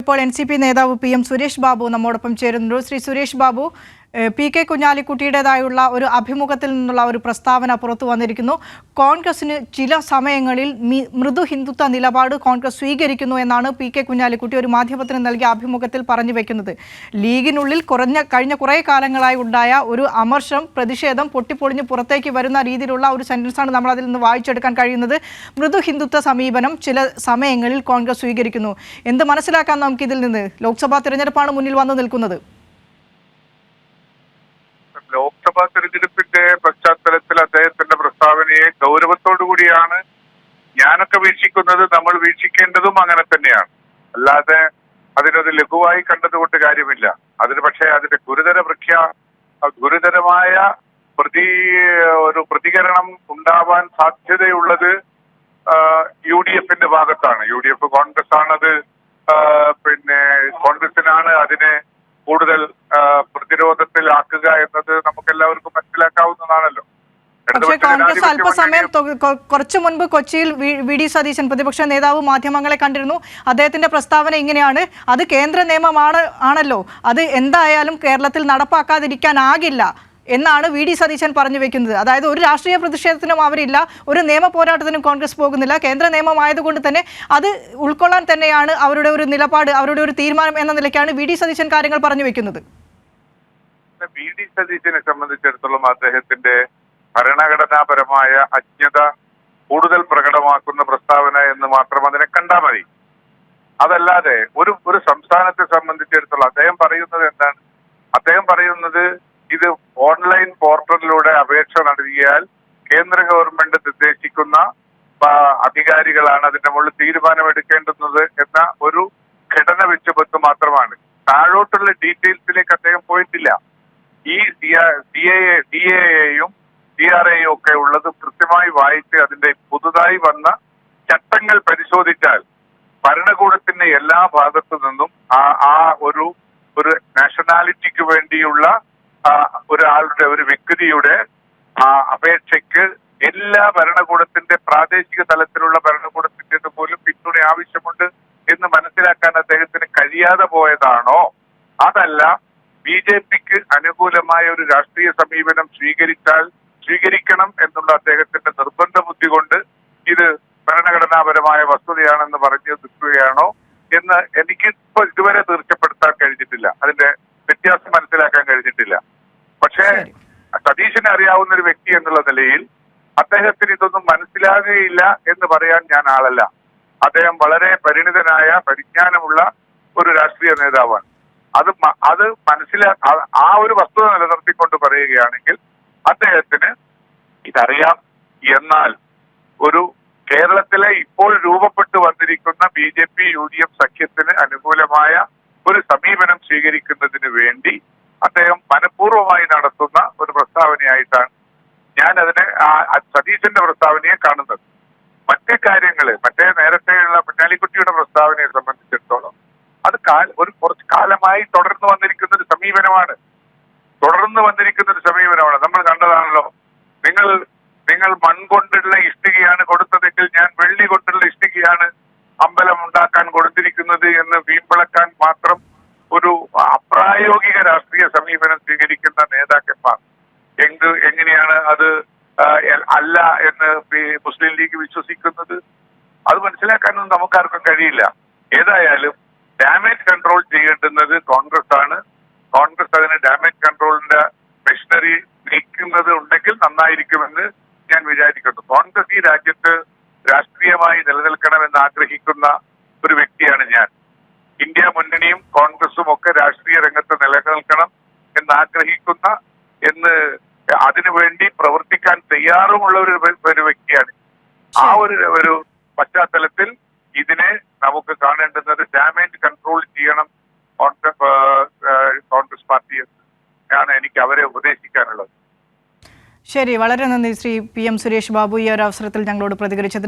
ഇപ്പോൾ NCP നേതാവ് PM Suresh Babu നമ്മോടൊപ്പം ചേരുന്നു. ശ്രീ സുരേഷ് ബാബു, PK കുഞ്ഞാലിക്കുട്ടിയുടേതായുള്ള ഒരു അഭിമുഖത്തിൽ നിന്നുള്ള ഒരു പ്രസ്താവന പുറത്തു വന്നിരിക്കുന്നു. കോൺഗ്രസിന് ചില സമയങ്ങളിൽ മൃദു ഹിന്ദുത്വ നിലപാട് കോൺഗ്രസ് സ്വീകരിക്കുന്നു എന്നാണ് PK കുഞ്ഞാലിക്കുട്ടി ഒരു മാധ്യമത്തിന് നൽകിയ അഭിമുഖത്തിൽ പറഞ്ഞു വെക്കുന്നത്. ലീഗിനുള്ളിൽ കഴിഞ്ഞ കുറേ കാലങ്ങളായി ഉണ്ടായ ഒരു അമർഷം, പ്രതിഷേധം പൊട്ടിപ്പൊളിഞ്ഞ് പുറത്തേക്ക് വരുന്ന രീതിയിലുള്ള ഒരു സെന്റൻസാണ് നമ്മൾ അതിൽ നിന്ന് വായിച്ചെടുക്കാൻ കഴിയുന്നത്. മൃദു ഹിന്ദുത്വ സമീപനം ചില സമയങ്ങളിൽ കോൺഗ്രസ് സ്വീകരിക്കുന്നു. എന്ത് മനസ്സിലാക്കാൻ നമുക്കിതിൽ നിന്ന്? ലോക്സഭാ തിരഞ്ഞെടുപ്പാണ് മുന്നിൽ വന്നു നിൽക്കുന്നത്. ലോക്സഭാ തെരഞ്ഞെടുപ്പിന്റെ പശ്ചാത്തലത്തിൽ അദ്ദേഹത്തിന്റെ പ്രസ്താവനയെ ഗൗരവത്തോടു കൂടിയാണ് ഞാനൊക്കെ വീക്ഷിക്കുന്നത്. നമ്മൾ വീക്ഷിക്കേണ്ടതും അങ്ങനെ തന്നെയാണ്. അല്ലാതെ അതിനൊരു ലഘുവായി കണ്ടതുകൊണ്ട് കാര്യമില്ല. അതിന് പക്ഷേ അതിന്റെ ഗുരുതരമായ ഒരു പ്രതികരണം ഉണ്ടാവാൻ സാധ്യതയുള്ളത് UDF ഭാഗത്താണ്. UDF കോൺഗ്രസ് ആണത്. കോൺഗ്രസിനാണ് അതിനെ കൂടുതൽ പ്രതിരോധത്തിലാക്കുക എന്നത് നമുക്കെല്ലാവർക്കും മനസ്സിലാക്കാവുന്നതാണല്ലോ. പക്ഷേ കോൺഗ്രസ് അല്പസമയം കുറച്ചു മുൻപ് കൊച്ചിയിൽ VD സതീശൻ പ്രതിപക്ഷ നേതാവ് മാധ്യമങ്ങളെ കണ്ടിരുന്നു. അദ്ദേഹത്തിന്റെ പ്രസ്താവന ഇങ്ങനെയാണ്: അത് കേന്ദ്ര നിയമമാണല്ലോ, അത് എന്തായാലും കേരളത്തിൽ നടപ്പാക്കാതിരിക്കാനാകില്ല എന്നാണ് VD സതീശൻ പറഞ്ഞു വെക്കുന്നത്. അതായത് ഒരു രാഷ്ട്രീയ പ്രതിഷേധത്തിനും അവരില്ല, ഒരു നിയമ പോരാട്ടത്തിനും കോൺഗ്രസ് പോകുന്നില്ല. കേന്ദ്ര നിയമമായതുകൊണ്ട് തന്നെ അത് ഉൾക്കൊള്ളാൻ തന്നെയാണ് അവരുടെ ഒരു നിലപാട്, അവരുടെ ഒരു തീരുമാനം എന്ന നിലയ്ക്കാണ് VD സതീശൻ കാര്യങ്ങൾ പറഞ്ഞു വെക്കുന്നത്. VD സതീശനെ സംബന്ധിച്ചിടത്തോളം അദ്ദേഹത്തിന്റെ ഭരണഘടനാപരമായ അജ്ഞത കൂടുതൽ പ്രകടമാക്കുന്ന പ്രസ്താവന എന്ന് മാത്രം അതിനെ കണ്ടാൽ മതി. അതല്ലാതെ ഒരു സംസ്ഥാനത്തെ സംബന്ധിച്ചിടത്തോളം അദ്ദേഹം പറയുന്നത് എന്താണ്? അദ്ദേഹം പറയുന്നത് ഇത് ഓൺലൈൻ പോർട്ടലിലൂടെ അപേക്ഷ നൽകിയാൽ കേന്ദ്ര ഗവൺമെന്റ് നിർദ്ദേശിക്കുന്ന അധികാരികളാണ് അതിന്റെ മുകളിൽ തീരുമാനമെടുക്കേണ്ടുന്നത് എന്ന ഒരു ഘടന വെച്ചുപത്ത് മാത്രമാണ്. താഴോട്ടുള്ള ഡീറ്റെയിൽസിലേക്ക് അദ്ദേഹം പോയിട്ടില്ല. ഈ DAAയും DRAയും ഒക്കെ ഉള്ളത് കൃത്യമായി വായിച്ച് അതിന്റെ പുതുതായി വന്ന ചട്ടങ്ങൾ പരിശോധിച്ചാൽ ഭരണകൂടത്തിന്റെ എല്ലാ ഭാഗത്തു നിന്നും ആ ഒരു നാഷണാലിറ്റിക്ക് വേണ്ടിയുള്ള ഒരു വ്യക്തിയുടെ അപേക്ഷയ്ക്ക് എല്ലാ ഭരണകൂടത്തിന്റെ പ്രാദേശിക തലത്തിലുള്ള ഭരണകൂടത്തിന്റെ പോലും പിന്തുണ ആവശ്യമുണ്ട് എന്ന് മനസ്സിലാക്കാൻ അദ്ദേഹത്തിന് കഴിയാതെ പോയതാണോ? അതല്ല BJPക്ക് അനുകൂലമായ ഒരു രാഷ്ട്രീയ സമീപനം സ്വീകരിക്കണം എന്നുള്ള അദ്ദേഹത്തിന്റെ നിർബന്ധ ബുദ്ധി കൊണ്ട് ഇത് ഭരണഘടനാപരമായ വസ്തുതയാണെന്ന് പറഞ്ഞു നിൽക്കുകയാണോ എന്ന് എനിക്ക് ഇപ്പൊ ഇതുവരെ തീർച്ചപ്പെടുത്താൻ കഴിഞ്ഞിട്ടില്ല. അതിന്റെ വ്യത്യാസം മനസ്സിലാക്കാൻ കഴിഞ്ഞിട്ടില്ല. പക്ഷേ സതീശനെ അറിയാവുന്ന ഒരു വ്യക്തി എന്നുള്ള നിലയിൽ അദ്ദേഹത്തിന് ഇതൊന്നും മനസ്സിലാകുകയില്ല എന്ന് പറയാൻ ഞാൻ ആളല്ല. അദ്ദേഹം വളരെ പരിജ്ഞാനമുള്ള ഒരു രാഷ്ട്രീയ നേതാവാണ്. അത് ആ ഒരു വസ്തുത നിലനിർത്തിക്കൊണ്ട് പറയുകയാണെങ്കിൽ അദ്ദേഹത്തിന് ഇതറിയാം. എന്നാൽ ഒരു കേരളത്തിലെ ഇപ്പോൾ രൂപപ്പെട്ടു വന്നിരിക്കുന്ന BJP UDF സഖ്യത്തിന് അനുകൂലമായ ഒരു സമീപനം സ്വീകരിക്കുന്നതിന് വേണ്ടി അദ്ദേഹം മനഃപൂർവ്വമായി നടത്തുന്ന ഒരു പ്രസ്താവനയായിട്ടാണ് ഞാൻ അതിനെ സതീശന്റെ പ്രസ്താവനയെ കാണുന്നത്. മറ്റേ നേരത്തെയുള്ള കുഞ്ഞാലിക്കുട്ടിയുടെ പ്രസ്താവനയെ സംബന്ധിച്ചിടത്തോളം അത് കുറച്ചു കാലമായി തുടർന്നു വന്നിരിക്കുന്ന ഒരു സമീപനമാണ്. നമ്മൾ കണ്ടതാണല്ലോ. നിങ്ങൾ മൺകൊണ്ടുള്ള ഇഷ്ടികയാണ് കൊടുത്തതെങ്കിൽ ഞാൻ വെള്ളി കൊണ്ടുള്ള ഇഷ്ടികയാണ് അമ്പലം ഉണ്ടാക്കാൻ കൊടുത്തിരിക്കുന്നത് എന്ന് വീമ്പിളക്കാൻ മാത്രം ഒരു അപ്രായോഗിക രാഷ്ട്രീയ സമീപനം സ്വീകരിക്കുന്ന നേതാക്കന്മാർ എങ്ങനെയാണ് അത് അല്ല എന്ന് മുസ്ലിം ലീഗ് വിശ്വസിക്കുന്നത്? അത് മനസ്സിലാക്കാനൊന്നും നമുക്കാർക്കും കഴിയില്ല. ഏതായാലും ഡാമേജ് കൺട്രോൾ ചെയ്യേണ്ടുന്നത് കോൺഗ്രസ് ആണ്. കോൺഗ്രസ് അതിന് ഡാമേജ് കൺട്രോളിന്റെ മെഷീനറി നീക്കുന്നത് ഉണ്ടെങ്കിൽ നന്നായിരിക്കുമെന്ന് ഞാൻ വിചാരിക്കുന്നു. കോൺഗ്രസ് ഈ രാജ്യത്ത് രാഷ്ട്രീയമായി നിലനിൽക്കണമെന്ന് ആഗ്രഹിക്കുന്ന ഒരു വ്യക്തിയാണ് ഞാൻ. ഇന്ത്യ മുന്നണിയും കോൺഗ്രസും ഒക്കെ രാഷ്ട്രീയ രംഗത്ത് നിലനിൽക്കണം എന്ന് അതിനുവേണ്ടി പ്രവർത്തിക്കാൻ തയ്യാറുമുള്ള ഒരു വ്യക്തിയാണ്. ആ ഒരു പശ്ചാത്തലത്തിൽ ഇതിനെ നമുക്ക് കാണേണ്ടുന്നത് ഡാമേജ് കൺട്രോൾ ചെയ്യണം കോൺഗ്രസ് പാർട്ടി എന്നാണ് എനിക്ക് അവരെ ഉപദേശിക്കാനുള്ളത്. ശരി, വളരെ നന്ദി ശ്രീ PM സുരേഷ് ബാബു ഈ ഒരു അവസരത്തിൽ ഞങ്ങളോട് പ്രതികരിച്ചതിന്.